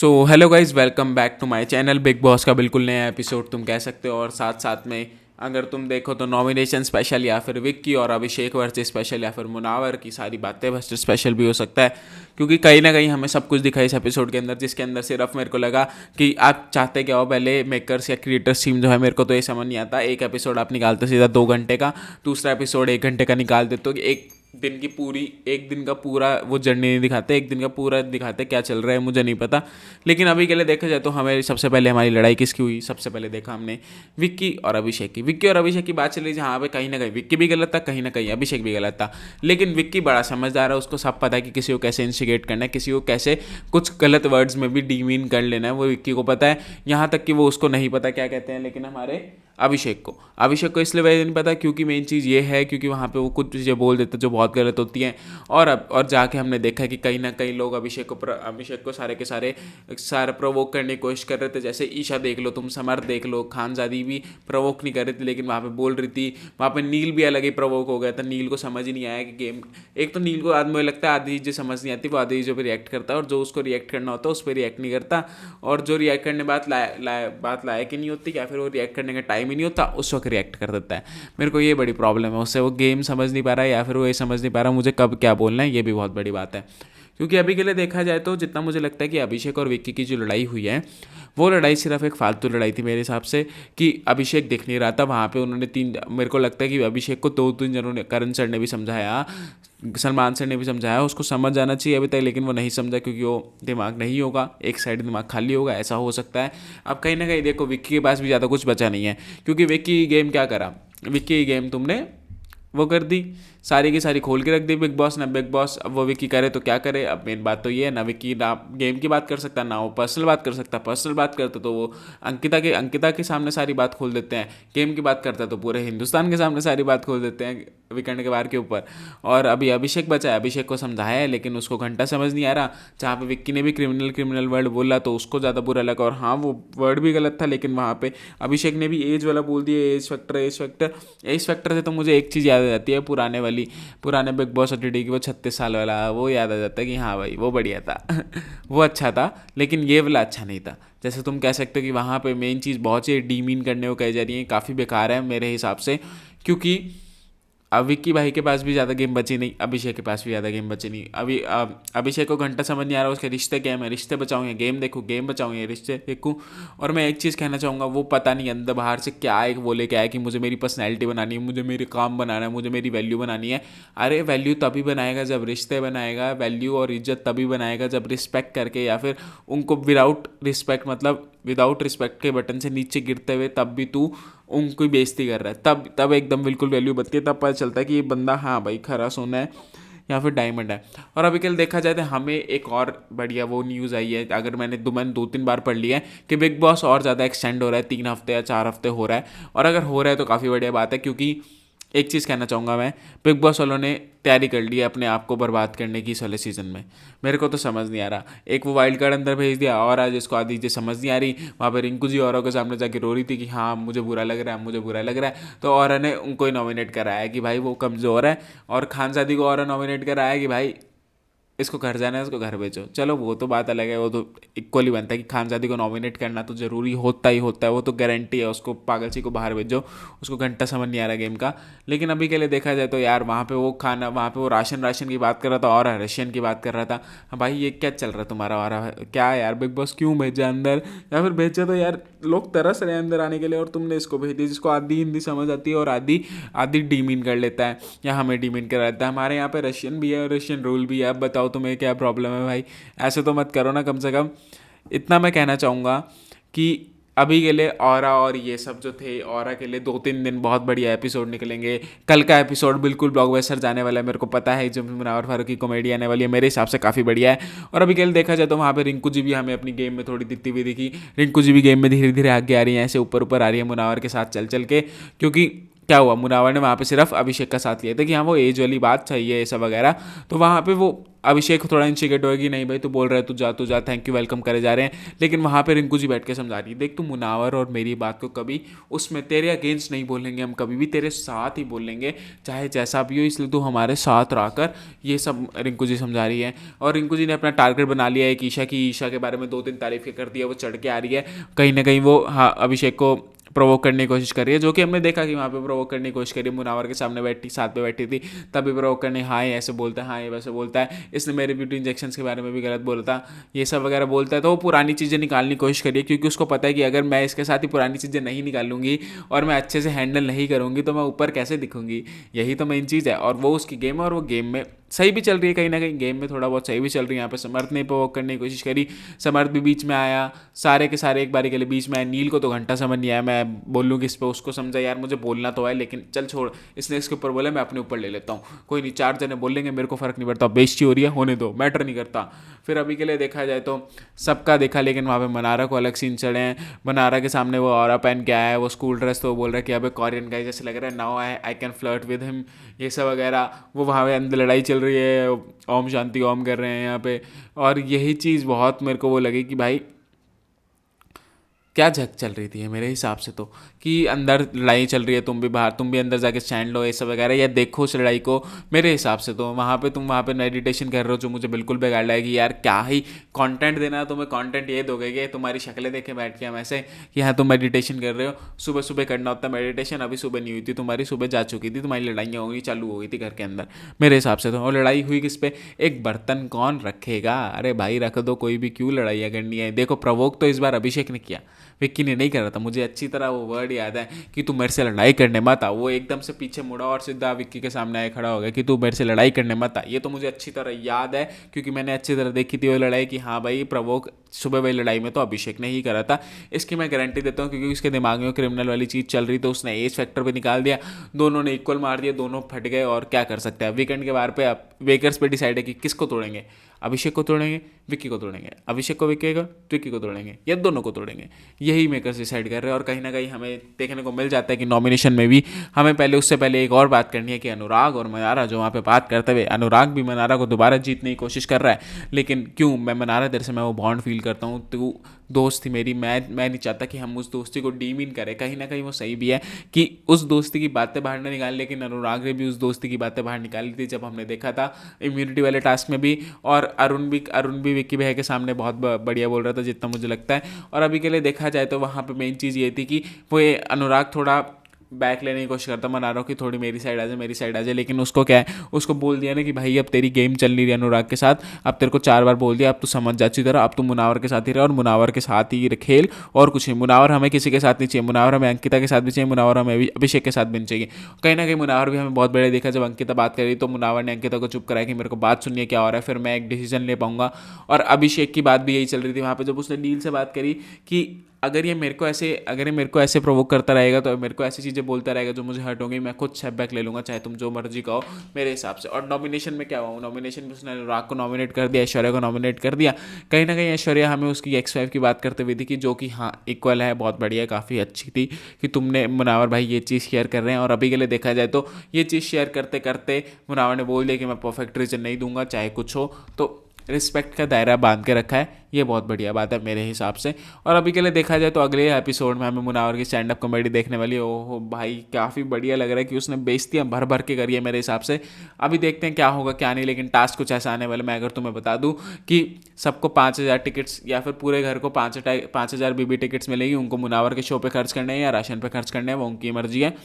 So hello guys, welcome back to my channel. Bigg Boss का बिल्कुल नया episode तुम कह सकते हो। और साथ साथ में अगर तुम देखो तो नॉमिनेशन स्पेशल या फिर विक्की और अभिषेक वर्सेस स्पेशल या फिर मुनावर की सारी बातें वर्सेस स्पेशल भी हो सकता है। क्योंकि कहीं ना कहीं हमें सब कुछ दिखा इस एपिसोड के अंदर, जिसके अंदर सिर्फ मेरे को लगा कि आप चाहते क्या हो। पहले मेकर्स या क्रिएटर्स टीम जो है, मेरे को तो ये समझ नहीं आता। एक एपिसोड आप निकालते सीधा 2 घंटे का, दूसरा एपिसोड 1 घंटे का निकाल देते हो। एक दिन की पूरी, एक दिन का पूरा वो जर्नी नहीं दिखाते, एक दिन का पूरा दिखाते क्या चल रहा है मुझे नहीं पता। लेकिन अभी के लिए देखा जाए तो हमें सबसे पहले हमारी लड़ाई किसकी हुई, सबसे पहले देखा हमने विक्की और अभिषेक की। विक्की और अभिषेक की बात चली जहाँ पे कहीं ना कहीं विक्की भी गलत था, कहीं ना कहीं अभिषेक भी गलत था। लेकिन विक्की बड़ा समझदार है, उसको सब पता है कि किसी को कैसे इंस्टिगेट करना है, किसी को कैसे कुछ गलत वर्ड्स में भी डीमीन कर लेना है, वो विक्की को पता है। यहाँ तक कि वो उसको नहीं पता क्या कहते हैं, लेकिन हमारे अभिषेक को इसलिए वजह नहीं पता क्योंकि मेन चीज़ ये है, क्योंकि वहाँ पे वो कुछ चीज़ें बोल देते जो बहुत गलत होती हैं। और जाके हमने देखा कि कहीं ना कहीं लोग अभिषेक को सारे के सारे प्रवोक करने की कोशिश कर रहे थे। जैसे ईशा देख लो, तुम समर देख लो, खानजादी भी प्रवोक नहीं कर रही थी, लेकिन वहाँ पे बोल रही थी। वहाँ पे नील भी अलग ही प्रवोक हो गया था। नील को समझ ही नहीं आया कि गेम, एक तो नील को मुझे लगता है आधी चीज़ें समझ नहीं आती, वो आधी चीज़ों पर रिएक्ट करता है, और जो उसको रिएक्ट करना होता है उस पर रिएक्ट नहीं करता। और जो रिएक्ट करने बात लायक ही नहीं होती, या फिर वो रिएक्ट करने का टाइम ही नहीं होता, उस वक्त रिएक्ट कर देता है। मेरे को ये बड़ी प्रॉब्लम है उससे। वो गेम समझ नहीं पा रहा है, या फिर वो ये समझ नहीं पा रहा मुझे कब क्या बोलना है। ये भी बहुत बड़ी बात है। क्योंकि अभी के लिए देखा जाए तो जितना मुझे लगता है कि अभिषेक और विक्की की जो लड़ाई हुई है, वो लड़ाई सिर्फ एक फालतू लड़ाई थी मेरे हिसाब से। कि अभिषेक दिख नहीं रहा था वहाँ पे। उन्होंने मेरे को लगता है कि अभिषेक को 2-3 जनों ने, करण सर ने भी समझाया, सलमान सर ने भी समझाया, उसको समझ जाना चाहिए अभी तक, लेकिन वो नहीं समझा क्योंकि वो दिमाग नहीं होगा, एक साइड दिमाग खाली होगा, ऐसा हो सकता है। अब कहीं ना कहीं देखो विक्की के पास भी ज़्यादा कुछ बचा नहीं है, क्योंकि विक्की गेम क्या करा, विक्की की गेम तुमने वो कर दी, सारी की सारी खोल के रख दी बिग बॉस ने। बिग बॉस अब वो विक्की करे तो क्या करे। अब मेन बात तो ये है ना, विक्की ना गेम की बात कर सकता, ना वो पर्सनल बात कर सकता। पर्सनल बात करते तो वो अंकिता के सामने सारी बात खोल देते हैं। गेम की बात करता तो पूरे हिंदुस्तान के सामने सारी बात खोल देते हैं वीकेंड के बार के ऊपर। और अभी अभिषेक बचा है, अभिषेक को समझाया है, लेकिन उसको घंटा समझ नहीं आ रहा। जहाँ पे विक्की ने भी क्रिमिनल वर्ड बोला तो उसको ज़्यादा बुरा लगा, और हाँ वो वर्ड भी गलत था, लेकिन वहाँ पे अभिषेक ने भी एज वाला बोल दिया, एज फैक्टर से तो मुझे एक चीज़ याद आ जाती है, पुराने बिग बॉस OTT की, वो 36 साल वाला, वो याद आ जाता है कि हाँ भाई वो बढ़िया था वो अच्छा था, लेकिन ये वाला अच्छा नहीं था। जैसे तुम कह सकते हो कि वहाँ पे मेन चीज़ बहुत सी डीमीन करने को कही जा रही है, काफ़ी बेकार है मेरे हिसाब से। क्योंकि अब विक्की भाई के पास भी ज़्यादा गेम बची नहीं, अभिषेक के पास भी ज़्यादा गेम बची नहीं। अभिषेक को घंटा समझ नहीं आ रहा उसके रिश्ते क्या है। मैं रिश्ते बचाऊँ या गेम देखूँ, गेम बचाऊँ या रिश्ते देखूँ। और मैं एक चीज़ कहना चाहूँगा, वो पता नहीं अंदर बाहर से क्या एक वो लेके आया कि मुझे मेरी पर्सनैलिटी बनानी है, मुझे मेरे काम बनाना है, मुझे मेरी वैल्यू बनानी है। अरे वैल्यू तभी बनाएगा जब रिश्ते बनाएगा, वैल्यू और इज्जत तभी बनाएगा जब रिस्पेक्ट करके, या फिर उनको विदाउट रिस्पेक्ट, मतलब विदाउट रिस्पेक्ट के बटन से नीचे गिरते हुए तब भी तू उनकी बेइज्जती कर रहा है, तब एकदम बिल्कुल वैल्यू बनती है। तब पता चलता है कि ये बंदा हाँ भाई खरा सोना है या फिर डायमंड है। और अभी कल देखा जाए तो हमें एक और बढ़िया वो न्यूज़ आई है, अगर मैंने 2-3 बार पढ़ लिया है कि बिग बॉस और ज़्यादा एक्सटेंड हो रहा है, 3 हफ्ते या 4 हफ्ते हो रहा है। और अगर हो रहा है तो काफ़ी बढ़िया बात है, क्योंकि एक चीज़ कहना चाहूँगा मैं, बिग बॉस वालों ने तैयारी कर ली है अपने आप को बर्बाद करने की इस वाले सीज़न में। मेरे को तो समझ नहीं आ रहा। एक वो वाइल्ड कार्ड अंदर भेज दिया, और आज इसको आधी चीज़ें समझ नहीं आ रही। वहाँ पर रिंकू जी औरों के सामने जाके रो रही थी कि हाँ मुझे बुरा लग रहा है, मुझे बुरा लग रहा है। तो औरा ने उनको ही नॉमिनेट कराया कि भाई वो कमज़ोर है, और खानजादी को औरा नॉमिनेट कराया कि भाई इसको घर जाना है, इसको घर भेजो। चलो वो तो बात अलग है, वो तो इक्वली बनता है कि खानजादी को नॉमिनेट करना तो ज़रूरी होता ही होता है, वो तो गारंटी है। उसको पागल सी को बाहर भेजो, उसको घंटा समझ नहीं आ रहा गेम का। लेकिन अभी के लिए देखा जाए तो यार वहाँ पे वो राशन की बात कर रहा था, और रशियन की बात कर रहा था। हाँ भाई ये क्या चल रहा है तुम्हारा, और क्या यार बिग बॉस क्यों भेजा अंदर, या फिर भेजा तो यार लोग तरस रहे हैं अंदर आने के लिए, और तुमने इसको भेज दिया जिसको आधी हिंदी समझ आती है और आधी आधी डीमीन कर लेता है, या हमें डीमीन कर लेता है। हमारे यहाँ पे रशियन भी है और रशियन रूल भी है। अब बताओ तुम्हें क्या प्रॉब्लम है भाई, ऐसे तो मत करो ना कम से कम। इतना मैं कहना चाहूँगा कि अभी के लिए ऑरा और ये सब जो थे, ऑरा के लिए 2-3 दिन बहुत बढ़िया एपिसोड निकलेंगे। कल का एपिसोड बिल्कुल ब्लॉकबस्टर जाने वाला है, मेरे को पता है। जो मुनावर फारूक की कॉमेडी आने वाली है, मेरे हिसाब से काफ़ी बढ़िया है। और अभी के लिए देखा जाए तो वहाँ पे रिंकू जी भी हमें अपनी गेम में थोड़ी दिखती हुई दिखी। रिंकू जी भी गेम में धीरे धीरे आगे आ रही हैं, ऐसे ऊपर ऊपर आ रही है मुनावर के साथ चल चल के। क्योंकि क्या हुआ, मुनावर ने वहाँ पे सिर्फ अभिषेक का साथ लिया था कि हाँ वो एज वाली बात चाहिए ऐसा वगैरह। तो वहाँ पे वो अभिषेक थोड़ा इनसिक्योर होगी, नहीं भाई तू बोल रहा है तू जा थैंक यू वेलकम करे जा रहे हैं। लेकिन वहाँ पे रिंकू जी बैठ के समझा रही है, देख तू मुनावर और मेरी बात को कभी उसमें तेरे अगेंस्ट नहीं बोलेंगे, हम कभी भी तेरे साथ ही बोलेंगे चाहे जैसा भी हो, इसलिए तू हमारे साथ रहकर, ये सब रिंकू जी समझा रही है। और रिंकू जी ने अपना टारगेट बना लिया है कि ईशा की, ईशा के बारे में 2-3 तारीफें कर दी है, वो चढ़ के आ रही है कहीं ना कहीं। वो हाँ अभिषेक को प्रोवोक करने की कोशिश कर रही है, जो कि हमने देखा कि वहाँ पे प्रोवोक करने की कोशिश करी, मुनावर के सामने बैठी, साथ पे बैठी थी, तभी प्रोवोक करने, हाँ ये ऐसे बोलता है, हाँ ये वैसे बोलता है, इसने मेरे ब्यूटी इंजेक्शंस के बारे में भी गलत बोला था, ये सब वगैरह बोलता है। तो वो पुरानी चीज़ें निकालने की कोशिश करिए, क्योंकि उसको पता है कि अगर मैं इसके साथ ही पुरानी चीज़ें नहीं निकालूंगी और मैं अच्छे से हैंडल नहीं करूँगी तो मैं ऊपर कैसे दिखूंगी, यही तो मेन चीज़ है। और वो उसकी गेम है और वो गेम में सही भी चल रही है, कहीं ना कहीं गेम में थोड़ा बहुत सही भी चल रही है। यहाँ पे समर्थ ने प्रोवोक करने की कोशिश करी, समर्थ भी बीच में आया, सारे के सारे एक बारी के लिए बीच में आया। नील को तो घंटा समझ नहीं आया, मैं बोलूँ किस पे, उसको समझा यार मुझे बोलना तो है लेकिन चल छोड़, इसने इसके ऊपर बोला मैं अपने ऊपर ले लेता हूँ, कोई नहीं 4 जने बोल लेंगे मेरे को फर्क नहीं पड़ता, बेइज्जती हो रही है होने दो, मैटर नहीं करता। फिर अभी के लिए देखा जाए तो सबका देखा, लेकिन वहाँ पे मनारा को अलग सीन चढ़े हैं। मनारा के सामने वो ऑरा पहन के आया है, वो स्कूल ड्रेस, तो वो बोल रहा है कि अबे कोरियन गाय जैसे लग रहा है, now I can flirt with him, ये सब वगैरह। वो वहाँ पे अंदर लड़ाई चल रही है, ओम शांति ओम कर रहे हैं यहाँ पे। और यही चीज़ बहुत मेरे को वो लगी कि भाई क्या झक चल रही थी मेरे हिसाब से तो, कि अंदर लड़ाई चल रही है, तुम भी बाहर, तुम भी अंदर जाके स्टैंड लो, ये सब वगैरह, या देखो उस लड़ाई को। मेरे हिसाब से तो वहाँ पे तुम वहाँ पे मेडिटेशन कर रहे हो, जो मुझे बिल्कुल बेकार लगा कि यार क्या ही कंटेंट देना है तुम्हें, कंटेंट ये दोगे कि तुम्हारी शक्लें देखे बैठ के हम ऐसे कि हाँ तुम मेडिटेशन कर रहे हो, सुबह सुबह करना होता है मेडिटेशन, अभी सुबह नहीं हुई थी तुम्हारी, सुबह जा चुकी थी, तुम्हारी लड़ाइयाँ होगी चालू हो गई थी घर के अंदर मेरे हिसाब से तो। और लड़ाई हुई किस पे, एक बर्तन कौन रखेगा, अरे भाई रख दो कोई भी, क्यों लड़ाइयाँ करनी है। देखो प्रवोक तो इस बार अभिषेक ने किया, विक्की ने नहीं कर रहा था, मुझे अच्छी तरह वो वर्ड याद है कि तू मेरे से लड़ाई करने मत आ। वो एकदम से पीछे मुड़ा और सीधा विक्की के सामने आया खड़ा हो गया कि तू मेरे से लड़ाई करने मत आ। ये तो मुझे अच्छी तरह याद है क्योंकि मैंने अच्छी तरह देखी थी वो लड़ाई कि हाँ भाई प्रवोक सुबह वाली लड़ाई में तो अभिषेक ने ही करा था, इसकी मैं गारंटी देता हूँ, क्योंकि उसके दिमाग में क्रिमिनल वाली चीज़ चल रही, तो उसने एज फैक्टर पे निकाल दिया, दोनों ने इक्वल मार दिया, दोनों फट गए। और क्या कर सकते हैं, वीकेंड के बार पे अब वेकर्स पे डिसाइड है कि किसको तोड़ेंगे, अभिषेक को तोड़ेंगे विक्की को तोड़ेंगे, अभिषेक को विक्की को तोड़ेंगे, या दोनों को तोड़ेंगे, यही मेकर्स डिसाइड कर रहे हैं। और कहीं ना कहीं हमें देखने को मिल जाता है कि नॉमिनेशन में भी हमें पहले, उससे पहले एक और बात करनी है कि अनुराग और मनारा जो वहाँ पे बात करते हुए, अनुराग भी मनारा को दोबारा जीतने की कोशिश कर रहा है, लेकिन क्यों, मैं मनारा तेरे से मैं वो बॉन्ड फील करता हूँ, तू दोस्त थी मेरी, मैं नहीं चाहता कि हम उस दोस्ती को डीमीन करें। कहीं ना कहीं वो सही भी है कि उस दोस्ती की बातें बाहर ना निकाल, लेकिन अनुराग ने भी उस दोस्ती की बातें बाहर निकाली थी जब हमने देखा था इम्यूनिटी वाले टास्क में भी। और अरुण भी विक्की भैया के सामने बहुत बढ़िया बोल रहा था जितना मुझे लगता है। और अभी के लिए देखा जाए तो वहाँ पे मेन चीज़ ये थी कि वो ये अनुराग थोड़ा बैक लेने की कोशिश करता, मना रहा हूँ कि थोड़ी मेरी साइड आ जाए, मेरी साइड आ जाए, लेकिन उसको क्या है, उसको बोल दिया ना कि भाई अब तेरी गेम चल नहीं रही अनुराग के साथ, अब तेरे को 4 बार बोल दिया, अब तू समझ जा अच्छी तरह, अब तू मुनावर के साथ ही रह और मुनावर के साथ ही खेल, और कुछ नहीं। मुनावर हमें किसी के साथ नहीं चाहिए, मुनावर हमें अंकिता के साथ भी चाहिए, मुनावर हमें अभिषेक के साथ भी नहीं चाहिए। कहीं ना कहीं मुनावर भी हमें बहुत बड़े देखा, जब अंकिता बात करी तो मुनावर ने अंकिता को चुप कराया कि मेरे को बात सुनिए क्या हो रहा है, फिर मैं एक डिसीजन ले पाऊंगा। और अभिषेक की बात भी यही चल रही थी वहाँ पर, जब उसने नील से बात करी कि अगर ये मेरे को ऐसे प्रोवोक करता रहेगा, तो मेरे को ऐसी चीज़ें बोलता रहेगा जो मुझे हर्ट होंगी, मैं खुद स्टेप बैक ले लूँगा, चाहे तुम जो मर्जी कहो मेरे हिसाब से। और नॉमिनेशन में क्या हुआ, नॉमिनेशन में उसने अनुराग को नॉमिनेट कर दिया, ऐश्वर्या को नॉमिनेट कर दिया। कहीं ना कहीं ऐश्वर्या हमें उसकी X5 की बात करते हुए थी कि जो कि हाँ इक्वल है, बहुत बढ़िया, काफ़ी अच्छी थी कि तुमने मुनावर भाई ये चीज़ शेयर कर रहे हैं। और अभी के लिए देखा जाए तो ये चीज़ शेयर करते करते मुनावर ने बोल दिया कि मैं परफेक्ट रीजन नहीं दूंगा चाहे कुछ हो, तो रिस्पेक्ट का दायरा बांध के रखा है, ये बहुत बढ़िया बात है मेरे हिसाब से। और अभी के लिए देखा जाए तो अगले एपिसोड में हमें मुनावर की स्टैंड अप कॉमेडी देखने वाली है। ओहो भाई काफ़ी बढ़िया लग रहा है कि उसने बेइज्जतियाँ भर भर के करी है मेरे हिसाब से। अभी देखते हैं क्या होगा क्या नहीं, लेकिन टास्क कुछ ऐसा आने वाला, मैं अगर तुम्हें बता दूं कि सबको 5,000 टिकट्स या फिर पूरे घर को 5,000 बीबी टिकट्स मिलेगी, उनको मुनावर के शो पे खर्च करने हैं या राशन पे खर्च करने हैं, वो उनकी मर्जी है।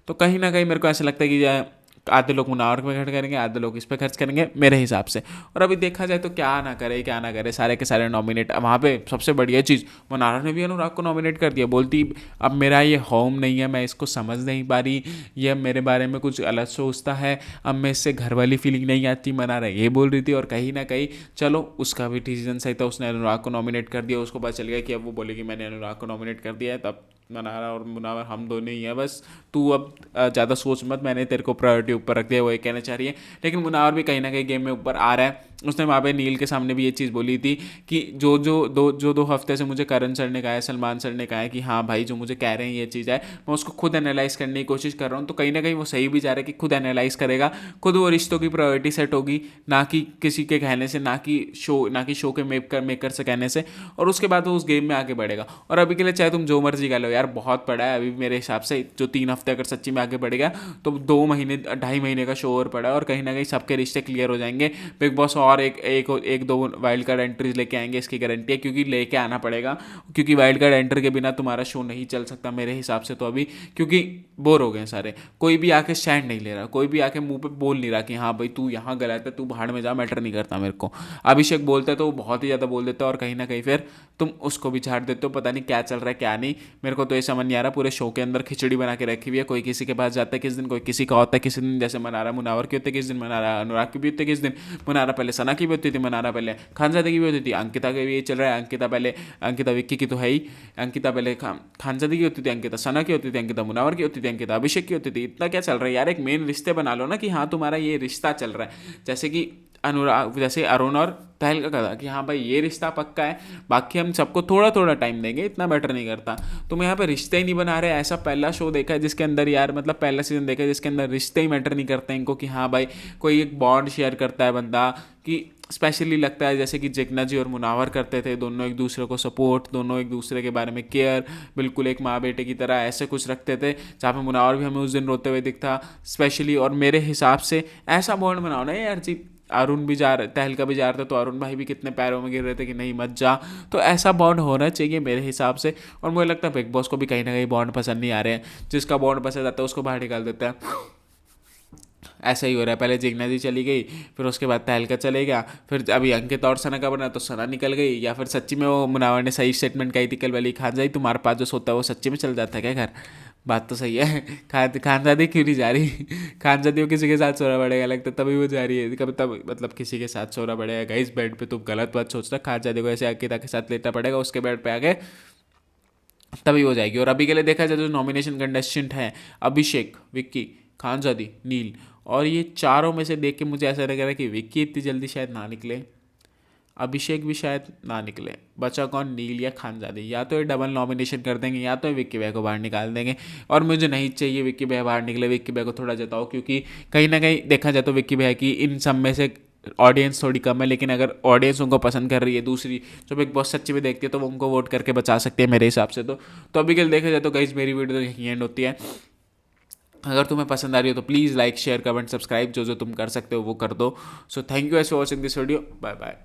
तो कहीं ना कहीं मेरे को ऐसा लगता है कि आधे लोग मुनावर पे खर्च करेंगे, आधे लोग इस पे खर्च करेंगे मेरे हिसाब से। और अभी देखा जाए तो क्या ना करे सारे के सारे नॉमिनेट। वहाँ पे सबसे बढ़िया चीज़, मुनावर ने भी अनुराग को नॉमिनेट कर दिया, बोलती अब मेरा ये होम नहीं है, मैं इसको समझ नहीं पा रही, ये मेरे बारे में कुछ अलग सोचता है, अब मैं इससे घर वाली फीलिंग नहीं आती, मुनावर ये बोल रही थी। और कहीं ना कहीं चलो उसका भी डिसीजन सही था, उसने अनुराग को नॉमिनेट कर दिया, उसको पता चल गया कि अब वो बोलेगी मैंने अनुराग को नॉमिनेट कर दिया है, तब मनारा और मुनावर हम दोनों ही हैं, बस तू अब ज़्यादा सोच मत, मैंने तेरे को प्रायोरिटी ऊपर रख दिया, वो ये कहना चाह रही है। लेकिन मुनावर भी कहीं ना कहीं गेम में ऊपर आ रहा है, उसने वहाँ पे नील के सामने भी ये चीज़ बोली थी कि जो दो हफ्ते से मुझे करण सर ने कहा है, सलमान सर ने कहा है कि हाँ भाई जो मुझे कह रहे हैं ये चीज़ है, मैं उसको खुद एनालाइज करने की कोशिश कर रहा हूँ। तो कहीं ना कहीं वो सही भी जा रहा है कि खुद एनालाइज करेगा, खुद वो रिश्तों की प्रायोरिटी सेट होगी, ना कि किसी के कहने से, ना कि शो के मेकर से कहने से, और उसके बाद वो उस गेम में आगे बढ़ेगा। और अभी के लिए चाहे तुम जो मर्जी कर लो यार, बहुत पड़ा है अभी मेरे हिसाब से। जो 3 हफ्ते अगर सच्ची में आगे बढ़ गया तो 2 महीने 2.5 महीने का शो और पड़ा है, और कहीं ना कहीं सबके रिश्ते क्लियर हो जाएंगे। बिग बॉस और एक दो वाइल्ड कार्ड एंट्रीज लेके आएंगे, इसकी गारंटी है, क्योंकि लेके आना पड़ेगा, क्योंकि वाइल्ड कार्ड एंट्री के बिना तुम्हारा शो नहीं चल सकता मेरे हिसाब से तो अभी, क्योंकि बोर हो गए सारे। कोई भी आके स्टैंड नहीं ले रहा, कोई भी आके मुंह पे बोल नहीं रहा कि हाँ भाई तू यहाँ गलत है, तू भाड़ में जा, मैटर नहीं करता मेरे को। अभिषेक बोलता है तो वो बहुत ही ज़्यादा बोल देता है, और कहीं ना कहीं फिर तुम उसको भी झाड़ देते हो। पता नहीं क्या चल रहा है क्या नहीं, मेरे को तो ये समझ नहीं आ रहा। पूरे शो के अंदर खिचड़ी बना के रखी हुई है, कोई किसी के पास जाता है किस दिन, कोई किसी का होता है किसी दिन, जैसे मना रहा मुनावर की होती है किस दिन, मना रहा अनुराग की भी होती है किस दिन, मना रहा पहले सना की भी होती थी, मना रहा पहले खानजादे की भी होती थी, अंकिता के भी ये चल रहा है, अंकिता विक्की की तो है ही, अंकिता पहले खानजादे की होती थी, अंकिता सना की होती थी, अंकिता मुनावर की होती थी, अंकिता अभिषेक की होती थी। इतना क्या चल रहा है यार, एक मेन रिश्ते बना लो ना कि हाँ तुम्हारा ये रिश्ता चल रहा है, जैसे कि अनुराग, जैसे अरुण और तहलका का था कि हाँ भाई ये रिश्ता पक्का है, बाकी हम सबको थोड़ा थोड़ा टाइम देंगे, इतना मैटर नहीं करता। तुम यहाँ पे रिश्ते ही नहीं बना रहे। ऐसा पहला शो देखा है जिसके अंदर यार, मतलब पहला सीजन देखा है जिसके अंदर रिश्ते ही मैटर नहीं करते इनको, कि हाँ भाई कोई एक बॉन्ड शेयर करता है बंदा, कि स्पेशली लगता है जैसे कि जिग्ना जी और मुनावर करते थे, दोनों एक दूसरे को सपोर्ट, दोनों एक दूसरे के बारे में केयर, बिल्कुल एक माँ बेटे की तरह ऐसे कुछ रखते थे, जहाँ पे मुनावर भी हमें उस दिन रोते हुए दिखता स्पेशली। और मेरे हिसाब से ऐसा बॉन्ड बनाओ ना यार जी, अरुण भी जा रहे, तहलका भी जा रहे थे तो अरुण भाई भी कितने पैरों में गिर रहे थे कि नहीं मत जा, तो ऐसा बॉन्ड होना चाहिए मेरे हिसाब से। और मुझे लगता है बिग बॉस को भी कहीं ना कहीं बॉन्ड पसंद नहीं आ रहे हैं, जिसका बॉन्ड पसंद आता है उसको बाहर निकाल देता है। ऐसा ही हो रहा है, पहले जिग्ना जी चली गई, फिर उसके बाद तहलका चले गया, फिर अभी अंकित और सना का बना तो सना निकल गई, या फिर सच्ची में वो मुनावर ने सही स्टेटमेंट कही थी कल वाली, खानजादी तुम्हारे पास जो सोता है वो सच्ची में चल जाता है क्या घर। बात तो सही है। खानजादी क्यों नहीं जा रही? खानजादी को किसी के साथ सोना पड़ेगा लगता, तभी वो जा रही है कभी, तब मतलब किसी के साथ सोना पड़ेगा गाइस बेड पे, तुम गलत बात सोच रहा। खानजादी को ऐसे अंकिता के साथ लेटा पड़ेगा उसके बेड पे आके, तभी हो जाएगी। और अभी के लिए देखा जाए जो नॉमिनेशन कंटेस्टेंट हैं, अभिषेक, विक्की, खानजादी, नील, और ये चारों में से देख के मुझे ऐसा लग रहा है कि विक्की इतनी जल्दी शायद ना निकले, अभिषेक भी शायद ना निकले, बचा कौन, नील या खानजादी। या तो ये डबल नॉमिनेशन कर देंगे या तो विक्की भाई को बाहर निकाल देंगे, और मुझे नहीं चाहिए विक्की भाई बाहर निकले। विक्की भाई को थोड़ा जताओ, क्योंकि कहीं ना कहीं देखा जाए तो विक्की भाई की इन सब में से ऑडियंस थोड़ी कम है, लेकिन अगर ऑडियंस उनको पसंद कर रही है, दूसरी जो बिग बॉस सच्ची में देखती है, तो वो उनको वोट करके बचा सकती है मेरे हिसाब से। तो अभी कल देखा जाए तो गाइस मेरी वीडियो तो यहीं एंड होती है। अगर तुम्हें पसंद आ रही हो तो please like share comment subscribe, जो जो तुम कर सकते हो वो कर दो। So thank you for watching this video, bye bye.